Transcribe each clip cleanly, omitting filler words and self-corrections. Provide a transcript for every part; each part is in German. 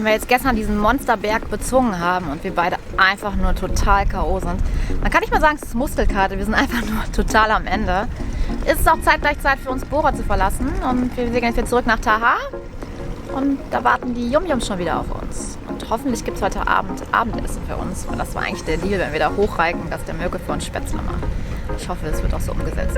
den wir jetzt gestern diesen Monsterberg bezwungen haben und wir beide einfach nur total K.O. sind. Man kann nicht mal sagen, es ist Muskelkater, wir sind einfach nur total am Ende. Ist es auch zeitgleich Zeit für uns Bora zu verlassen und wir segeln jetzt wieder zurück nach Taha und da warten die Yum-Yums schon wieder auf uns. Und hoffentlich gibt es heute Abend Abendessen für uns, weil das war eigentlich der Deal, wenn wir da hochreiken, dass der Mirko für uns Spätzle macht. Ich hoffe, das wird auch so umgesetzt.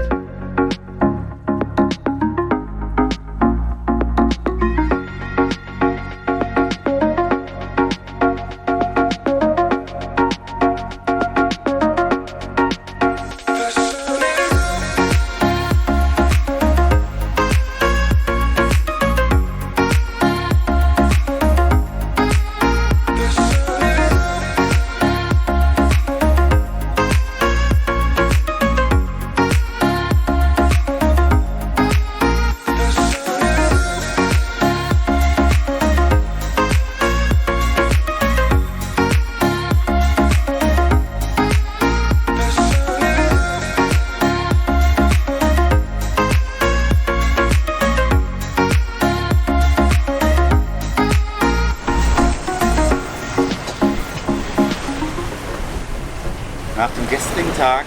Nach dem gestrigen Tag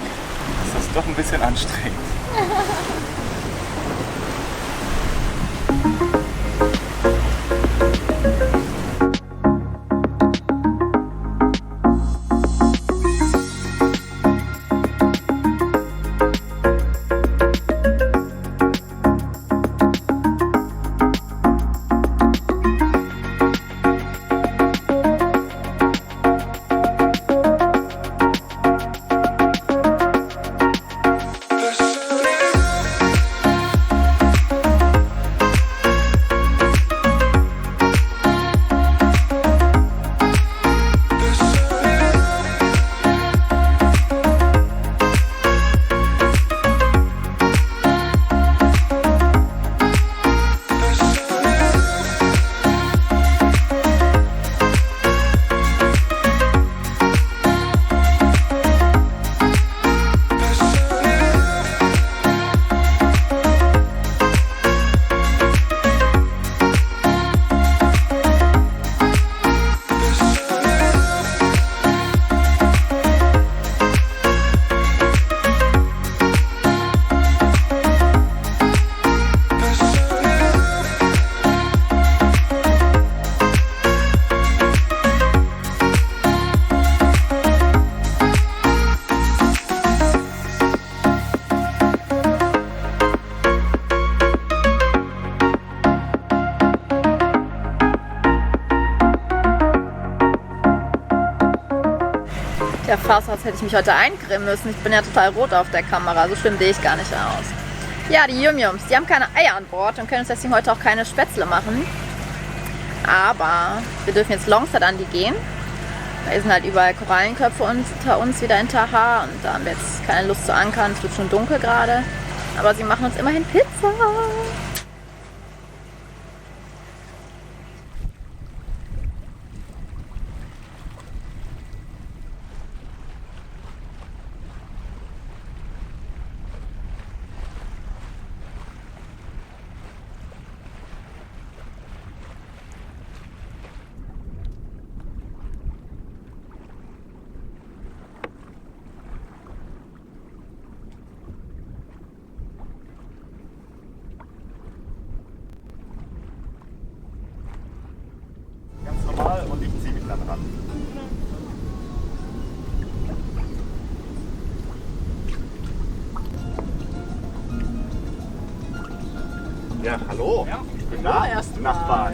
ist das doch ein bisschen anstrengend. Ja, fast als hätte ich mich heute eincremen müssen. Ich bin ja total rot auf der Kamera. So schlimm sehe ich gar nicht aus. Ja, die Yum-Yums, die haben keine Eier an Bord und können uns deswegen heute auch keine Spätzle machen. Aber wir dürfen jetzt Longside an die gehen. Da sind halt überall Korallenköpfe unter uns wieder in Taha und da haben wir jetzt keine Lust zu ankern. Es wird schon dunkel gerade. Aber sie machen uns immerhin Pizza. Und ich ziehe mich dann ran. Ja, hallo. Ja. Guten Tag, Nachbar.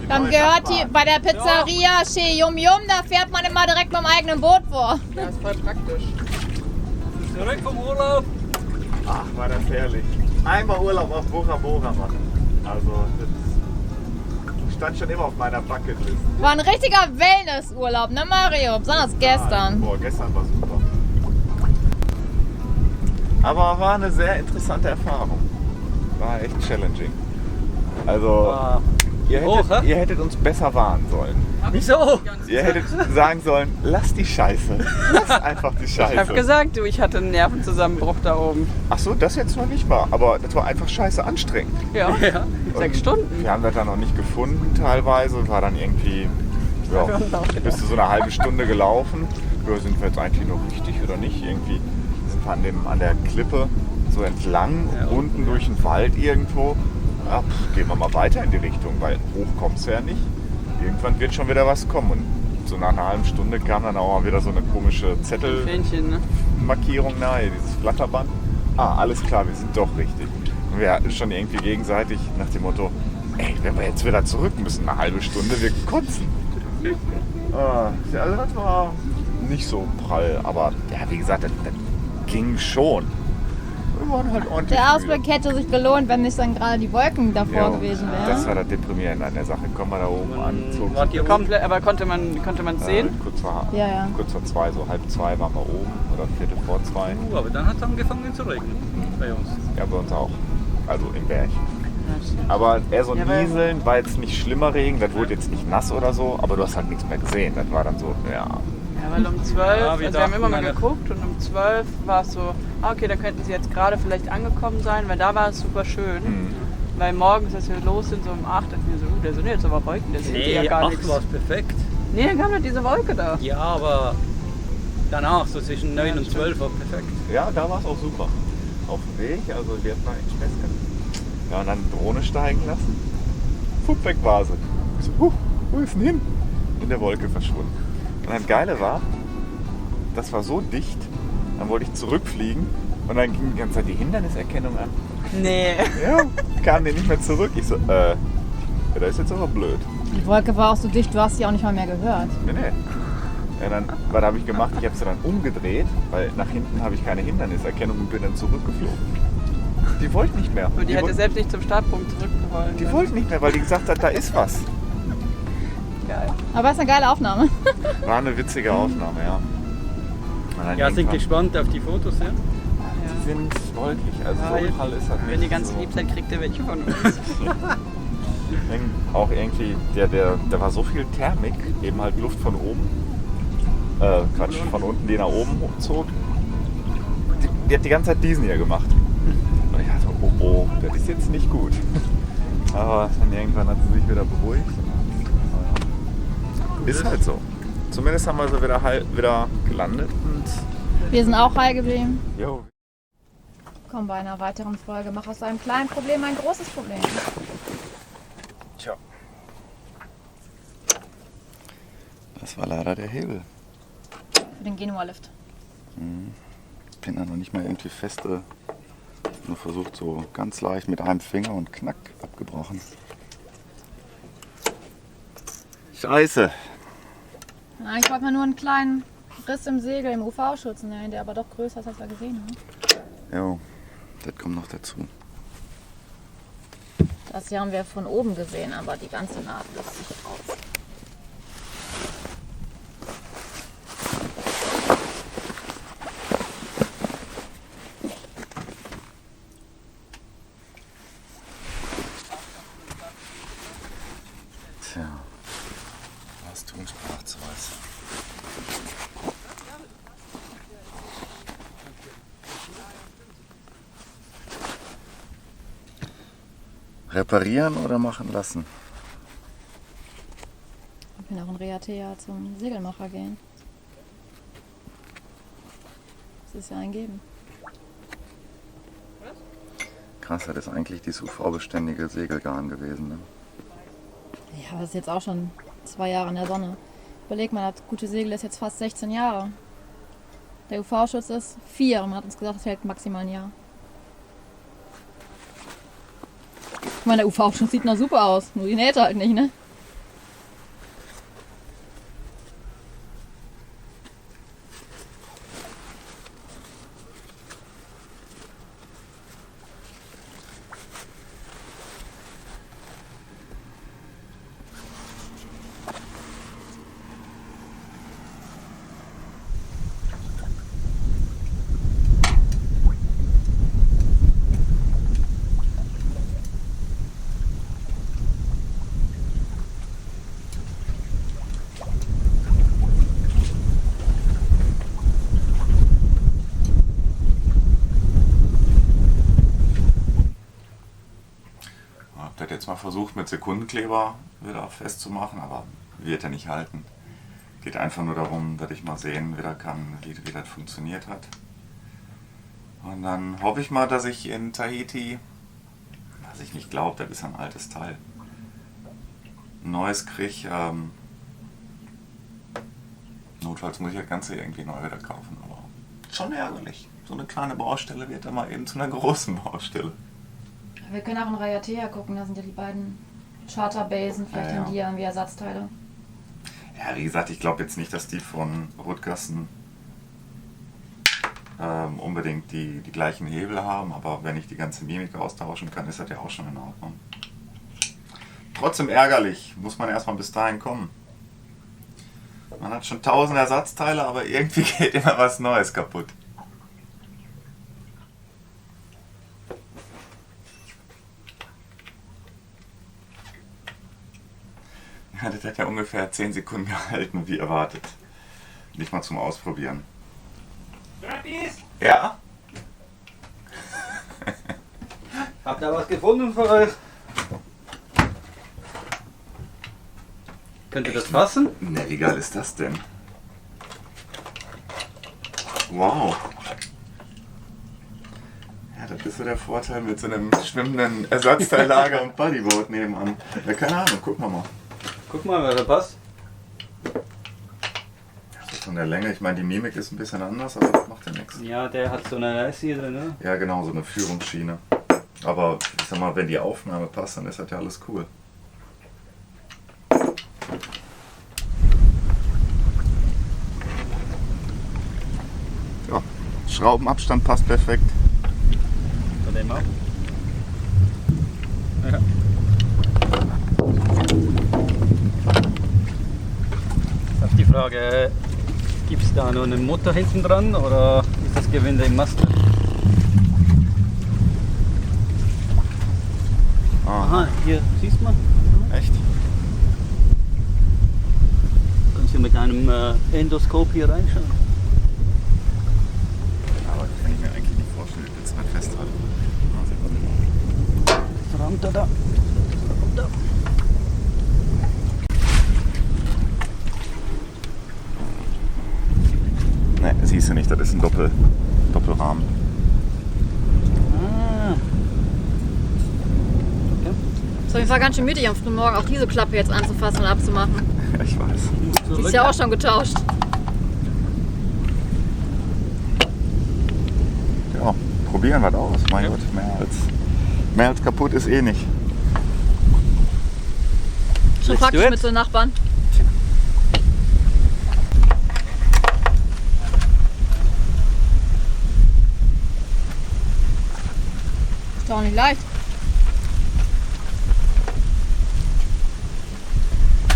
Wir haben gehört, hier bei der Pizzeria Chez Yum-Yum, da fährt man immer direkt mit dem eigenen Boot vor. Ja, ist voll praktisch. Zurück vom Urlaub. Ach, war das herrlich. Einmal Urlaub auf Bora Bora machen. Also, das stand schon immer auf meiner Bucketlist. War ein richtiger Wellnessurlaub, ne Mario? Besonders gestern. Boah, gestern war super. Aber war eine sehr interessante Erfahrung. War echt challenging. Also, Ihr hättet uns besser warnen sollen. Wieso? Ihr hättet sagen sollen, lass die Scheiße. Lass einfach die Scheiße. Ich hab gesagt, du, ich hatte einen Nervenzusammenbruch da oben. Ach so, das jetzt noch nicht mal. Aber das war einfach scheiße anstrengend. Ja, Ja. 6 Stunden. Wir haben das dann noch nicht gefunden teilweise. War dann irgendwie, ja, bist du so eine halbe Stunde gelaufen. Ja, sind wir jetzt eigentlich noch richtig oder nicht? Irgendwie sind wir an der Klippe so entlang, Ja. unten durch den Wald irgendwo. Ja, gehen wir mal weiter in die Richtung, weil hoch kommst du ja nicht. Irgendwann wird schon wieder was kommen. Und so nach einer halben Stunde kam dann auch mal wieder so eine komische Fähnchen, ne? Zettelmarkierung nahe, dieses Flatterband. Ah, alles klar, wir sind doch richtig. Und wir hatten schon irgendwie gegenseitig nach dem Motto, ey, wenn wir jetzt wieder zurück müssen, eine halbe Stunde, wir kotzen. Also das war nicht so prall, aber ja, wie gesagt, das ging schon. Wir waren halt ordentlich Der müde. Ausblick hätte sich gelohnt, wenn nicht dann gerade die Wolken davor Ja, gewesen das wären. war das Deprimierende an der Sache. Kommen wir da oben an. Wart ihr oben? Komplett, aber konnte man sehen? Kurz vor Ja. kurz vor 2, so 1:30 waren wir oben oder 2:45. Aber dann hat es angefangen zu regnen. Bei uns. Ja, bei uns auch. Also im Berg. Aber eher so Ja, weil- Nieseln, war jetzt nicht schlimmer Regen, das wurde jetzt nicht nass oder so, aber du hast halt nichts mehr gesehen. Das war dann so, ja. Ja, weil um 12, Ja, also wir wir haben immer mal dachten, geguckt und um 12 war es so, okay, da könnten sie jetzt gerade vielleicht angekommen sein, weil da war es super schön. Weil morgens, als wir los sind, so um 8, dachten wir so, da sind jetzt aber Wolken, da sehen die ja gar nichts. war es perfekt. Nee, dann kam halt diese Wolke da. Ja, aber danach, so zwischen 9 und 12 war perfekt. Ja, da war es auch super. Auf dem Weg, also wir hatten echt Stress gehabt. Ja, und dann Drohne steigen lassen. Fupp, weg war sie. Ich so, wo ist denn hin? In der Wolke verschwunden. Und das Geile war, das war so dicht, dann wollte ich zurückfliegen und dann ging die ganze Zeit die Hinderniserkennung an. Nee. Ja, kam die nicht mehr zurück. Ich so, ja, das ist jetzt aber blöd. Die Wolke war auch so dicht, du hast sie auch nicht mal mehr gehört. Nee. Ja, dann, was habe ich gemacht? Ich habe sie dann umgedreht, weil nach hinten habe ich keine Hinderniserkennung und bin dann zurückgeflogen. Die wollte nicht mehr. Und die hätte selbst nicht zum Startpunkt zurückgewollt. Die wollte nicht mehr, weil die gesagt hat, da ist was. Geil. Aber es ist eine geile Aufnahme. War eine witzige Aufnahme, ja. Und dann Ja, sind irgendwann- gespannt auf die Fotos, ja? Die sind wolkig, also Ja, so kalt ist das nicht. Wenn ihr ganz so. lieb seid, kriegt ihr welche von uns. Auch irgendwie, der war so viel Thermik, eben halt Luft von oben. Quatsch, von unten, die nach oben hochzog. Die hat die ganze Zeit diesen hier gemacht. Und ich dachte, oh, das ist jetzt nicht gut. Aber dann irgendwann hat sie sich wieder beruhigt. Ist halt so. Zumindest haben wir sie wieder gelandet und Wir sind auch heil geblieben. jo. Komm, bei einer weiteren Folge, mach aus einem kleinen Problem ein großes Problem. Tja. Das war leider der Hebel. Für den Genua-Lift. Bin da noch nicht mal irgendwie feste. Nur versucht so ganz leicht mit einem Finger und knack abgebrochen. Scheiße. Ja, ich wollte mal nur einen kleinen Riss im Segel im UV-Schutz nehmen, der aber doch größer ist, als wir gesehen haben. Jo, das kommt noch dazu. Das hier haben wir von oben gesehen, aber die ganze Naht löst sich auf. Tja, was tun sprach zu was. Reparieren oder machen lassen? Ich will auch in Reatea zum Segelmacher gehen. Das ist ja ein Geben. Krass, das ist eigentlich dieses UV-beständige Segelgarn gewesen. Ne? Ja, aber das ist jetzt auch schon 2 Jahre in der Sonne. Überleg mal, das gute Segel ist jetzt fast 16 Jahre. Der UV-Schutz ist 4 und man hat uns gesagt, es hält maximal ein Jahr. Ich meine, der UV-Schutz sieht noch super aus, nur die Nähte halt nicht, ne? versucht mit Sekundenkleber wieder festzumachen, aber wird er nicht halten. Geht einfach nur darum, dass ich mal sehen wieder kann, wie das funktioniert hat. Und dann hoffe ich mal, dass ich in Tahiti, was ich nicht glaube, das ist ein altes Teil, ein neues kriege. Notfalls muss ich das Ganze irgendwie neu wieder kaufen, aber schon ärgerlich. So eine kleine Baustelle wird dann mal eben zu einer großen Baustelle. Wir können auch in Raiatea gucken, da sind ja die beiden Charterbasen, vielleicht haben die ja irgendwie Ersatzteile. Ja, wie gesagt, ich glaube jetzt nicht, dass die von Rutgersen unbedingt die gleichen Hebel haben, aber wenn ich die ganze Mimik austauschen kann, ist das ja auch schon in Ordnung. Trotzdem ärgerlich, muss man erstmal bis dahin kommen. Man hat schon 1000 Ersatzteile, aber irgendwie geht immer was Neues kaputt. Ja, das hat ja ungefähr 10 Sekunden gehalten, wie erwartet. Nicht mal zum Ausprobieren. Ja? Habt ihr was gefunden für euch? Könnt ihr das fassen? Ne, wie geil ist das denn? Wow. Ja, das ist so der Vorteil mit so einem schwimmenden Ersatzteillager und Bodyboard nebenan. Ja, keine Ahnung, gucken wir mal. Guck mal, wer da passt. Von der Länge, ich meine, die Mimik ist ein bisschen anders, aber das macht ja nichts. Ja, der hat so eine Leiste hier drin, ne? Ja, genau, so eine Führungsschiene. Aber ich sag mal, wenn die Aufnahme passt, dann ist das ja alles cool. Ja, Schraubenabstand passt perfekt. Von dem auch. Ja. Auf die Frage, gibt es da noch einen Motor hinten dran oder ist das Gewinde im Mast? Aha, hier siehst man. Echt? Kannst du mit einem Endoskop hier reinschauen. Aber das kann ich mir eigentlich nicht vorstellen, jetzt mal festhalten. Was rammt er da? Was kommt da? Ne, siehst du nicht, das ist ein Doppelrahmen. Ah. Okay. Ist auf jeden Fall ganz schön müde, am frühen Morgen auch diese Klappe jetzt anzufassen und abzumachen. Ja, ich weiß. Die ist ja auch schon getauscht. Ja, probieren wir das aus. Mein Gott, mehr als kaputt ist eh nicht. Schon Let's praktisch do it. mit so Nachbarn. Ist doch auch nicht leicht.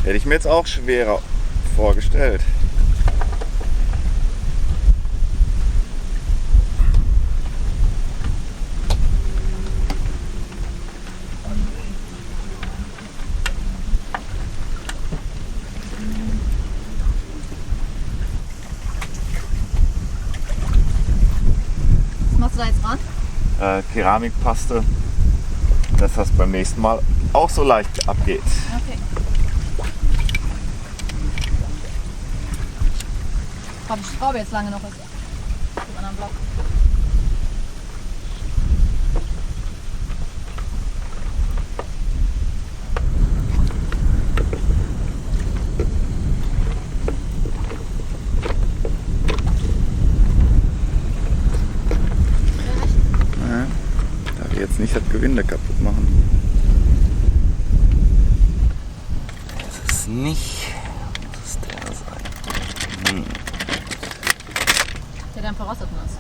Hätte ich mir jetzt auch schwerer vorgestellt. Was machst du da jetzt ran? Keramikpaste, dass das beim nächsten Mal auch so leicht abgeht. Okay. Ob die Schraube jetzt lange noch ist. Im anderen Block. Da wir jetzt nicht das Gewinde kaputt machen. Das ist nicht. Muss es der sein? Der dann verrostet ist.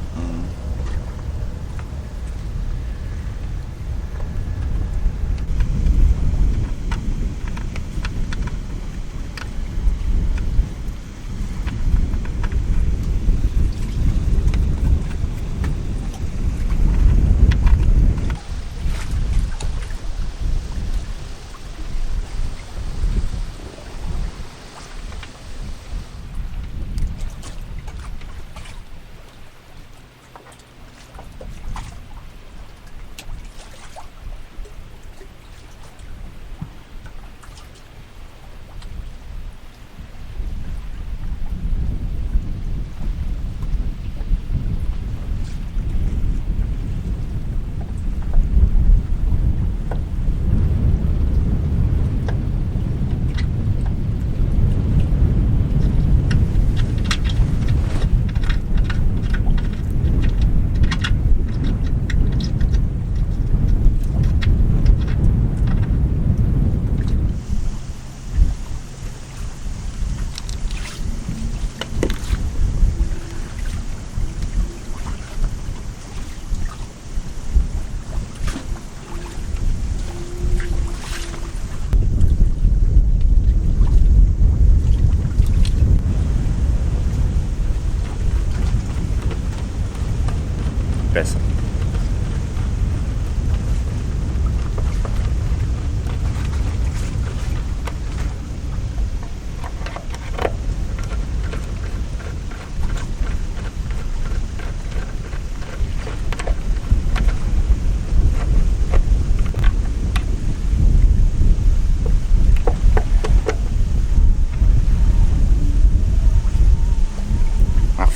besser.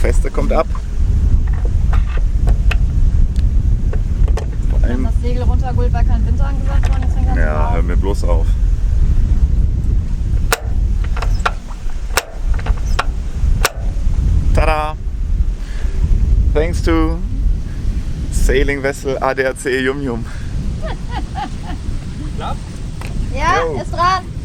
Feste kommt ab. Vor Wenn allem, das Segel runtergeholt, weil kein Winter angesagt worden ist, dann kannst ja, hör mir bloß auf. Tada! Thanks to Sailing Vessel ADAC Yum Yum. Ja, Jo. ist dran.